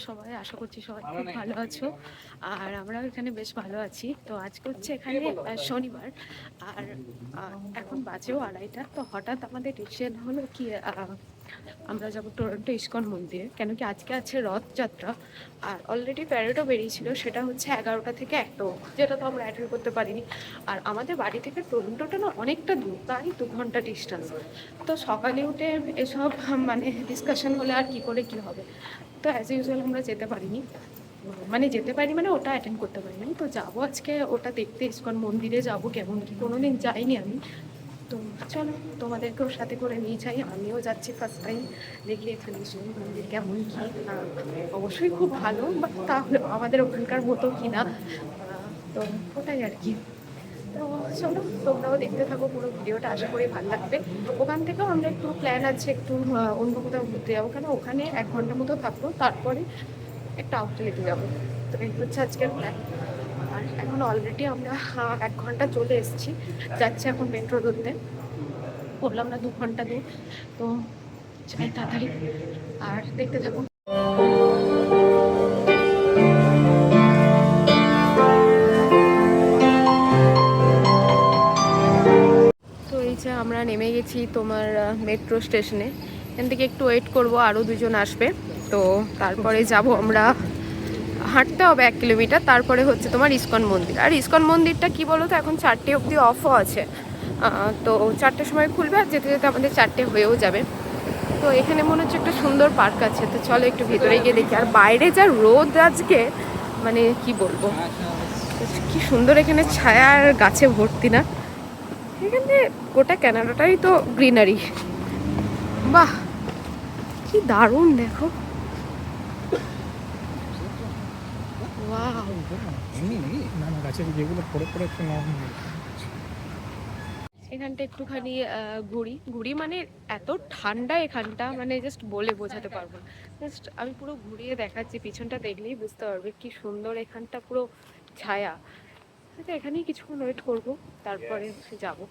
সবাই? আশা করছি সবাই খুব ভালো আছো। আর আমরাও এখানে বেশ ভালো আছি। তো আজকে হচ্ছে এখানে শনিবার। আর এখন বাজেও 2:30। তো হঠাৎ আমাদের ডিসিশন হলো কি আমরা যাবো টরন্টো ইস্কন মন্দিরে, কেন কি আজকে আছে রথযাত্রা। আর অলরেডি প্যারেডও বেরিয়েছিল, সেটা হচ্ছে 11টা থেকে 1টা, যেটা তো আমরা অ্যাটেন্ড করতে পারিনি। আর আমাদের বাড়ি থেকে টরন্টোটা না অনেকটা দূর, প্রায় 2 ঘন্টা ডিস্টেন্স। তো সকালে উঠে এসব মানে ডিসকাশন হলে আর কি করে কি হবে। তো অ্যাজ ইউজুয়াল আমরা যেতে পারিনি, মানে যেতে পারি মানে ওটা অ্যাটেন্ড করতে পারিনি। তো যাবো আজকে ওটা দেখতে, ইস্কন মন্দিরে যাব। কেমন কি কোনোদিন যাইনি আমি, তো চলো তোমাদেরকেও সাথে করে নিয়ে যাই। আমিও যাচ্ছি ফার্স্ট টাইম, দেখি এখানে ইস্কন মন্দির কেমন কি। অবশ্যই খুব ভালো, বাট তাহলে আমাদের ওখানকার মতো কিনা, তো ওটাই আর কি। তো চলো তোমরাও দেখতে থাকো পুরো ভিডিওটা, আশা করি ভালো লাগবে। ওখান থেকেও আমরা একটু প্ল্যান আছে একটু অন্য কোথাও ঘুরতে যাবো, কেন ওখানে 1 ঘন্টা মতো থাকবো, তারপরে একটা আউটলেটে যাবো। তো এই হচ্ছে আজকের প্ল্যান। আর এখন অলরেডি আমরা 1 ঘন্টা চলে এসেছি, যাচ্ছে এখন মেট্রো ধরতে। বললাম না 2 ঘন্টা দূর, তো চাই তাড়াতাড়ি। আর দেখতে থাকো। আমরা নেমে গেছি তোমার মেট্রো স্টেশনে। এখান থেকে একটু ওয়েট করব, আরও দুজন আসবে। তো তারপরে যাব আমরা, হাঁটতে হবে 1 কিলোমিটার, তারপরে হচ্ছে তোমার ইস্কন মন্দির। আর ইস্কন মন্দিরটা কি বলো তো, এখন 4টে অবধি অফও আছে। তো 4টের সময় খুলবে, আর যেতে যেতে আমাদের 4টে হয়েও যাবে। তো এখানে মনে হচ্ছে একটা সুন্দর পার্ক আছে, তো চলো একটু ভেতরে গিয়ে দেখি। আর বাইরে যা রোদ আজকে, মানে কি বলবো, কি সুন্দর এখানে ছায়া আর গাছে ভর্তি না। এখানে গোটা ক্যানাডাটাই তো গ্রিনারি। বাহ, কি দারুণ দেখো। এখানটা একটুখানি ঘুরি ঘুরি, মানে এত ঠান্ডা এখানটা, মানে জাস্ট বলে বোঝাতে পারবো না। জাস্ট আমি পুরো ঘুরিয়ে দেখাচ্ছি, পিছনটা দেখলেই বুঝতে পারবে কি সুন্দর এখানটা, পুরো ছায়া। এখানেই কিছুক্ষণ ওয়েট করবো, তারপরে যাবো।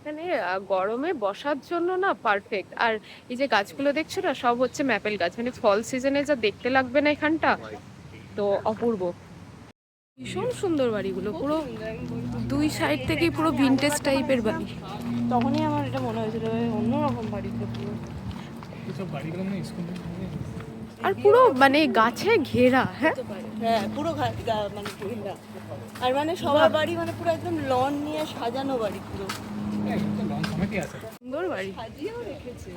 মানে গরমে বসার জন্য না পারফেক্ট। আর এই যে গাছগুলো দেখছো না, সব হচ্ছে ম্যাপেল গাছ, মানে ফল সিজনে যা দেখতে লাগবে না এখানটা, তো অপূর্ব। ভীষণ সুন্দর বাড়িগুলো, পুরো দুই সাইড থেকেই পুরো ভিনটেজ টাইপের বাড়ি। তখনই আমার এটা মনে হয়েছিল অন্যরকম বাড়িগুলো পুরো। আর পুরো মানে গাছে ঘেরা। হ্যাঁ হ্যাঁ, পুরো মানে ঘেরা। আর মানে সবার বাড়ি মানে পুরো একদম লন নিয়ে সাজানো বাড়ি পুরো। সুন্দর বাড়ি, সাজিয়েও রেখেছে।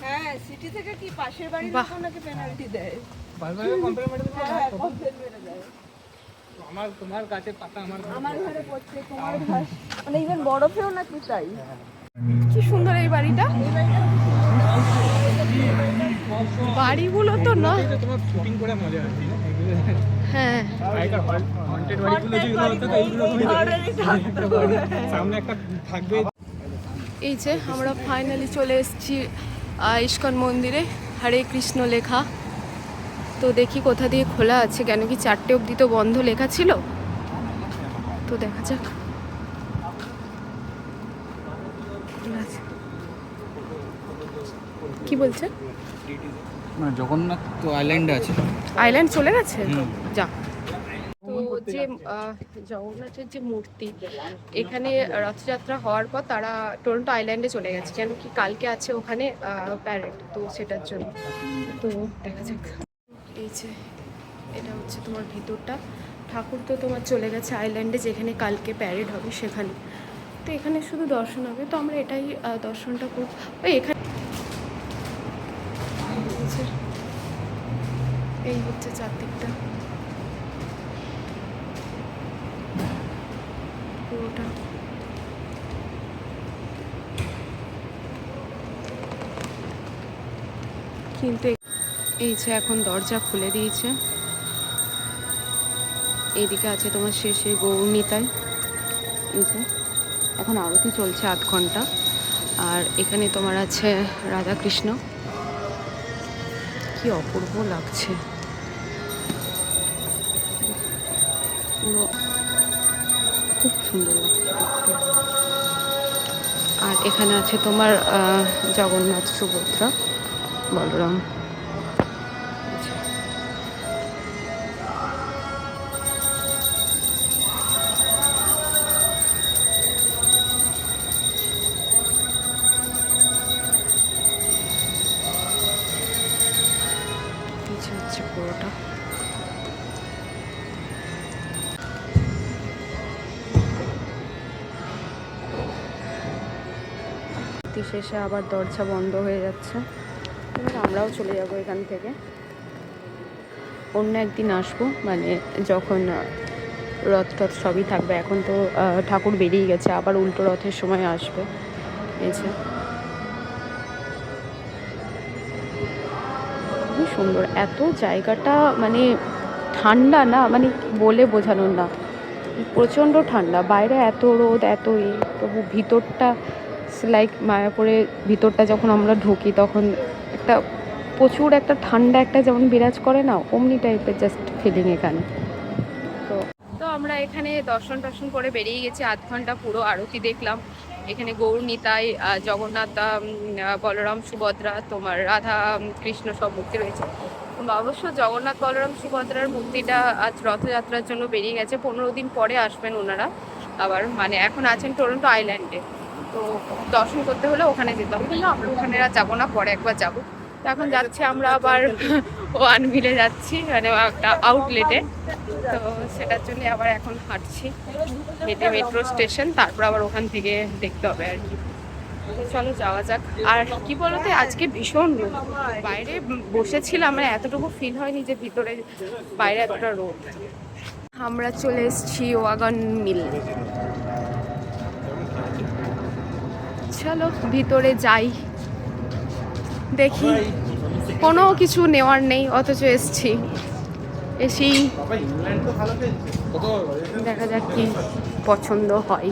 হ্যাঁ, সিটি থেকে কি পাশের বাড়ির লোক নাকি পেনাল্টি দেয়। তোমার গাছের পাতা আমার ঘরে পড়ছে, তোমার ঘর মানে ইভেন বরফেও নাকি তাই। কি সুন্দর এই বাড়িটা। বাড়িগুলো তো না, তোমার শুটিং করে মজা আসছে। হ্যাঁ হন্টেড বাড়িগুলো যেগুলো হতো এইগুলো সামনে একটা থাকবে। এই যে আমরা ফাইনালি চলে এসেছি ইস্কন মন্দিরে। হরে কৃষ্ণ লেখা, তো দেখি কোথা দিয়ে খোলা আছে, কেন কি 4টে অবধি তো বন্ধ লেখা ছিল। তো দেখা যাক। কি বলছে? মানে জগন্নাথ তো আইল্যান্ডে আছে। আইল্যান্ড চলে গেছে, যা। তো যে জগন্নাথের যে মূর্তি, এখানে রথযাত্রা হওয়ার পর তারা টরন্টো আইল্যান্ডে চলে গেছে, কেন কি কালকে আছে ওখানে প্যারেড, তো সেটার জন্য। তো দেখা যাক। এই যে এটা হচ্ছে তোমার ভিতরটা। ঠাকুর তো তোমার চলে গেছে আইল্যান্ডে, যেখানে কালকে প্যারেড হবে সেখানে। তো এখানে শুধু দর্শন হবে, তো আমরা এটাই দর্শনটা করব। ওই এখানে এই হচ্ছে চারদিকটা পুরোটা। কিন্তু এই যে এখন দরজা খুলে দিয়েছে। এইদিকে আছে তোমার শেষে গৌরনীতায়, এই যে এখন আরতি চলছে 8 ঘন্টা। আর এখানে তোমার আছে রাধাকৃষ্ণ, কি অপূর্ব লাগছে পুরো, খুব সুন্দর লাগছে দেখতে। আর এখানে আছে তোমার জগন্নাথ, সুভদ্রা, বলরাম। আরতি শেষে আবার দরজা বন্ধ হয়ে যাচ্ছে, এবার আমরাও চলে যাব এখান থেকে। অন্য একদিন আসবো, মানে যখন রথ টথ সবই থাকবে। এখন তো ঠাকুর বেরিয়ে গেছে, আবার উল্টো রথের সময় আসবে। এই যে খুবই সুন্দর এত জায়গাটা, মানে ঠান্ডা না, মানে বলে বোঝানোর না, প্রচণ্ড ঠান্ডা। বাইরে এত রোদ এত তবু ভিতরটা লাইক মায়াপুরে ভিতরটা যখন আমরা ঢুকি তখন একটা প্রচুর একটা ঠান্ডা একটা যেমন বিরাজ করে না, অমনি টাইপের জাস্ট ফিলিং এখানে। তো তো আমরা এখানে দর্শন টর্শন করে বেরিয়ে গেছি, আধ ঘন্টা পুরো আরতি দেখলাম। এখানে গৌর নিতাই, জগন্নাথ, বলরাম, সুভদ্রা, তোমার রাধা কৃষ্ণ সব মূর্তি রয়েছে। অবশ্য জগন্নাথ বলরাম সুভদ্রার মূর্তিটা আজ রথযাত্রার জন্য বেরিয়ে গেছে, 15 দিন পরে আসবেন ওনারা আবার, মানে এখন আছেন টরন্টো আইল্যান্ডে। তো দর্শন করতে হলে ওখানে যেতে হবে, কিন্তু আমরা ওখানে আর যাবো না, পরে একবার যাবো। তো এখন যাচ্ছি আমরা আবার ওয়ান মিলে যাচ্ছি, মানে একটা আউটলেটে। তো সেটার জন্য আবার এখন হাঁটছি হেঁটে মেট্রো স্টেশন, তারপর আবার ওখান থেকে দেখতে হবে আর কি। তো চলো যাওয়া যাক। আর কি বলতো, আজকে ভীষণ রোদ, বাইরে বসেছিলাম মানে এতটুকু ফিল হয়নি যে ভিতরে বাইরে এতটা রোদ। আমরা চলে এসেছি ওয়াগন মিল, চলো ভিতরে যাই, দেখি। কোনো কিছু নেওয়ার নেই অথচ এসছি, এসেই দেখা যাক কি পছন্দ হয়,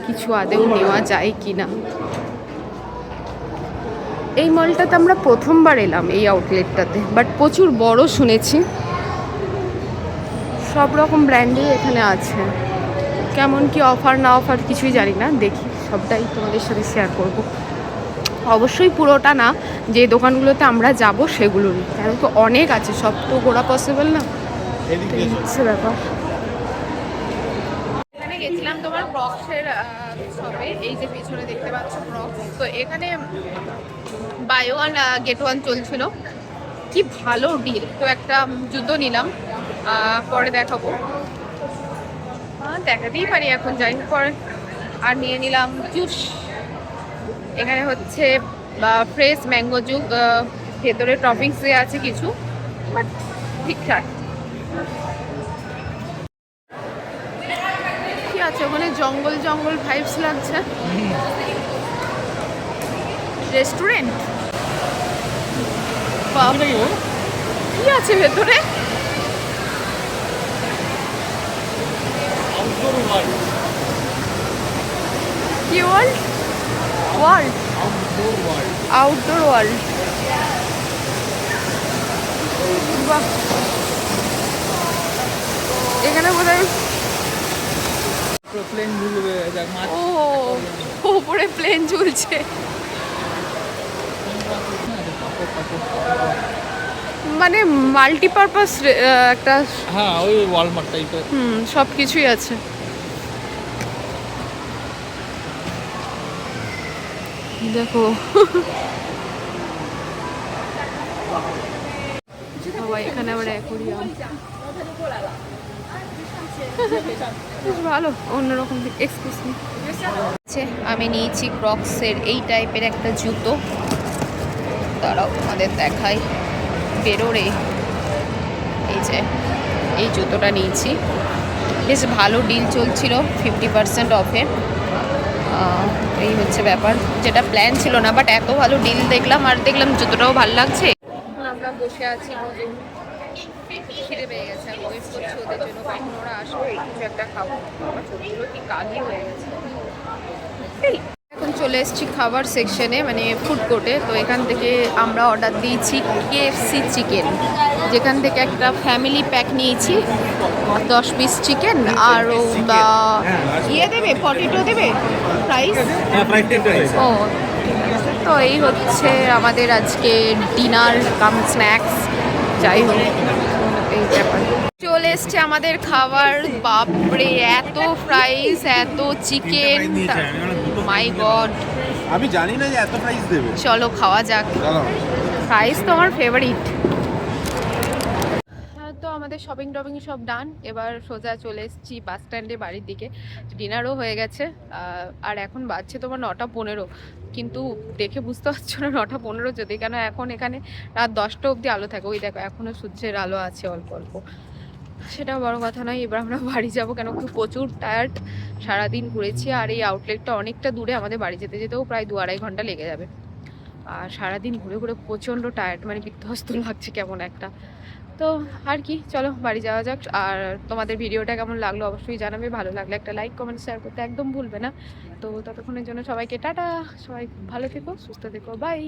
কিছু আদেও নেওয়া যায় কি না। এই মলটাতে আমরা প্রথমবার এলাম, এই আউটলেটটাতে, বাট প্রচুর বড় শুনেছি, সব রকম ব্র্যান্ডই এখানে আছে। কেমন কি অফার না অফার কিছুই জানি না, দেখি সবটাই তোমাদের সাথে শেয়ার করব। অবশ্যই পুরোটা না, যে দোকানগুলোতে আমরা যাব সেগুলোরই, কেন তো অনেক আছে, সব তো ঘোরা পসিবল না, হচ্ছে ব্যাপার। এখানে গেছিলাম তোমার ক্রক্সের শপে, এই যে পিছনে দেখতে পাচ্ছ ক্রক্স। তো এখানে বাই ওয়ান গেট ওয়ান চলছিল, কি ভালো ডিল। তো একটা জুতো নিলাম, পরে দেখাবো, দেখাতেই পারি এখন, যাই পরে। আর নিয়ে নিলাম জুস, এখানে হচ্ছে ফ্রেশ ম্যাঙ্গো জুস, ভেতরে টপিংস দেওয়া আছে কিছু, বাট ঠিকঠাক। কি আছে ওখানে, জঙ্গল জঙ্গল ভাইবস লাগছে। রেস্টুরেন্ট কি আছে ভেতরে? কি ওয়ার্ল্ড? ওয়ার্ল্ড আউটডোর ওয়ার্ল্ড, বাহ। এখানে বোধহয় প্লেন ঝুলবে, ও উপরে প্লেন ঝুলছে, মানে মাল্টিপারপাস একটা। হ্যাঁ, ওই ওয়ালমার্ট টাইপের। সব কিছুই আছে। দেখো সবাই এখানে আবার অ্যাকোরিয়াম, ভালো অন্যরকম। এক্সকিউজ মি, আমি নিয়েছি ক্রক্সের এই টাইপের একটা জুতো, তারাও তোমাদের দেখাই, বেরোরে। এই যে এই জুতোটা নিয়েছি, বেশ ভালো ডিল চলছিল, 50% অফে। এই হচ্ছে ব্যাপার, যেটা প্ল্যান ছিল না, বাট এত ভালো ডিল দেখলাম, আর দেখলাম জুতোটাও ভালো লাগছে। আমরা বসে আছি, খিদে পেয়ে গেছে, আর ওয়েট করছি ওদের জন্য, কখন ওরা আসবে, কিছু একটা খাবো। আমার চোখগুলো কি কালি হয়ে গেছে। এখন চলে এসেছি খাবার সেকশনে, মানে ফুড কোর্টে। তো এখান থেকে আমরা অর্ডার দিয়েছি KFC চিকেন, যেখান থেকে একটা ফ্যামিলি প্যাক নিয়েছি, 10 পিস চিকেন, আরও ইয়ে দেবে, পটেটো দেবে, ফ্রাইস। ও, তো এই হচ্ছে আমাদের আজকে ডিনার কাম স্ন্যাক্স, যাই হোক এই ব্যাপার। চলে এসছে আমাদের খাবার, বাপরে এত ফ্রাইস, এত চিকেন, মাই গড, আমি জানি না যে এত প্রাইস দেবে। চলো খাওয়া যাক। ফ্রাইস তো আমার ফেভারিট। তো আমাদের আমাদের শপিং টপিং সব ডান। এবার সোজা চলে এসেছি বাস স্ট্যান্ডে বাড়ির দিকে। ডিনারও হয়ে গেছে আর এখন বাজছে তোমার 9:15, কিন্তু দেখে বুঝতে পারছো না 9:15 যদি, কেন এখন এখানে রাত 10টা অবধি আলো থাকে। ওই দেখো এখনও সূর্যের আলো আছে অল্প অল্প, সেটা বড় কথা নয়। এবার আমরা বাড়ি যাব, কেন কি প্রচুর টায়ার্ড, সারাদিন ঘুরেছি। আর এই আউটলেটটা অনেকটা দূরে, আমাদের বাড়ি যেতে যেতেও প্রায় 2-2.5 ঘন্টা লেগে যাবে। আর সারাদিন ঘুরে ঘুরে প্রচণ্ড টায়ার্ড, মানে বিধ্বস্ত লাগছে কেমন একটা। তো আর কি, চলো বাড়ি যাওয়া যাক। আর তোমাদের ভিডিওটা কেমন লাগলো অবশ্যই জানাবে, ভালো লাগলে একটা লাইক কমেন্ট শেয়ার করতে একদম ভুলবে না। তো ততক্ষণের জন্য সবাইকে টাটা, সবাই ভালো থেকো, সুস্থ থেকো, বাই।